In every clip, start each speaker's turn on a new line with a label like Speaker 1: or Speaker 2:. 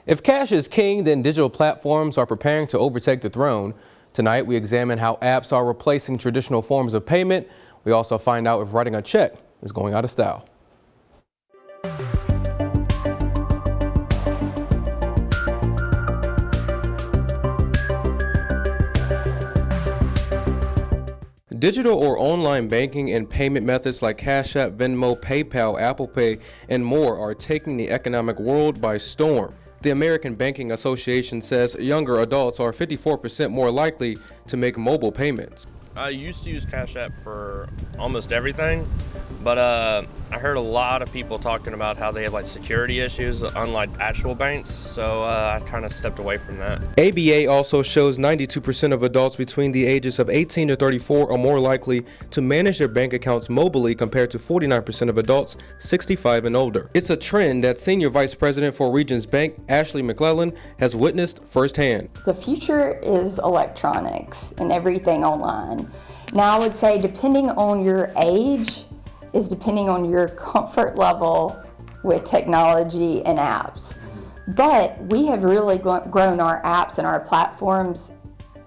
Speaker 1: If cash is king, then digital platforms are preparing to overtake the throne. Tonight, we examine how apps are replacing traditional forms of payment. We also find out if writing a check is going out of style. Digital or online banking and payment methods like Cash App, Venmo, PayPal, Apple Pay, and more are taking the economic world by storm. The American Banking Association says younger adults are 54% more likely to make mobile payments.
Speaker 2: I used to use Cash App for almost everything, but I heard a lot of people talking about how they have like security issues unlike actual banks, so I kind of stepped away from that.
Speaker 1: ABA also shows 92% of adults between the ages of 18 to 34 are more likely to manage their bank accounts mobilely compared to 49% of adults 65 and older. It's a trend that Senior Vice President for Regions Bank, Ashley McClellan, has witnessed firsthand.
Speaker 3: The future is electronics and everything online. Now I would say depending on your age is depending on your comfort level with technology and apps. But we have really grown our apps and our platforms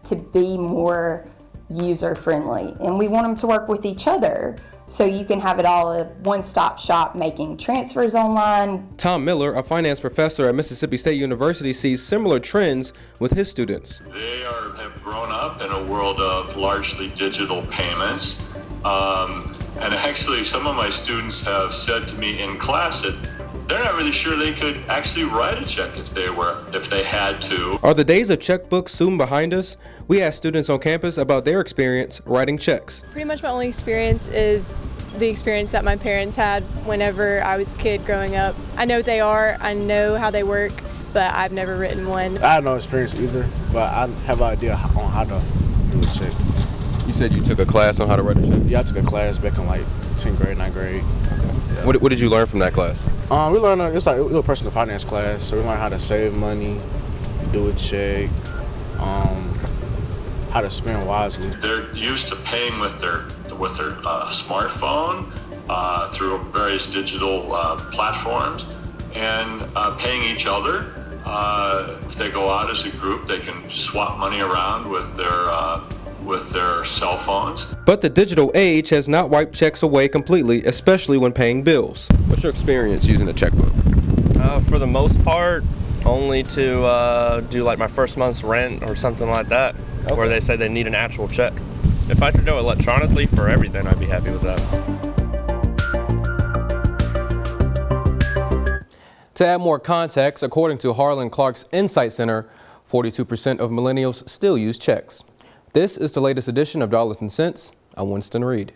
Speaker 3: to be more user-friendly, and we want them to work with each other. So you can have it all a one-stop shop, making transfers online.
Speaker 1: Tom Miller, a finance professor at Mississippi State University, sees similar trends with his students.
Speaker 4: They have grown up in a world of largely digital payments. And actually, some of my students have said to me in class that they're not really sure they could actually write a check if they had to.
Speaker 1: Are the days of checkbooks soon behind us? We asked students on campus about their experience writing checks.
Speaker 5: Pretty much my only experience is the experience that my parents had whenever I was a kid growing up. I know what they are, I know how they work, but I've never written one.
Speaker 6: I have no experience either, but I have an idea on how to do a check.
Speaker 1: You said you took a class on how to write a check?
Speaker 6: Yeah, I took a class back in like 10th grade, 9th grade.
Speaker 1: Yeah. What did you learn from that class?
Speaker 6: We learned, it's like a personal finance class, so we learned how to save money, do a check, how to spend wisely.
Speaker 4: They're used to paying with their smartphone through various digital platforms and paying each other. If they go out as a group, they can swap money around with their cell phones.
Speaker 1: But the digital age has not wiped checks away completely, especially when paying bills. What's your experience using a checkbook?
Speaker 2: For the most part, only to do like my first month's rent or something like that, where they say they need an actual check. If I could do it electronically for everything, I'd be happy with that.
Speaker 1: To add more context, according to Harlan Clark's Insight Center, 42% of millennials still use checks. This is the latest edition of Dollars and Cents. I'm Winston Reed.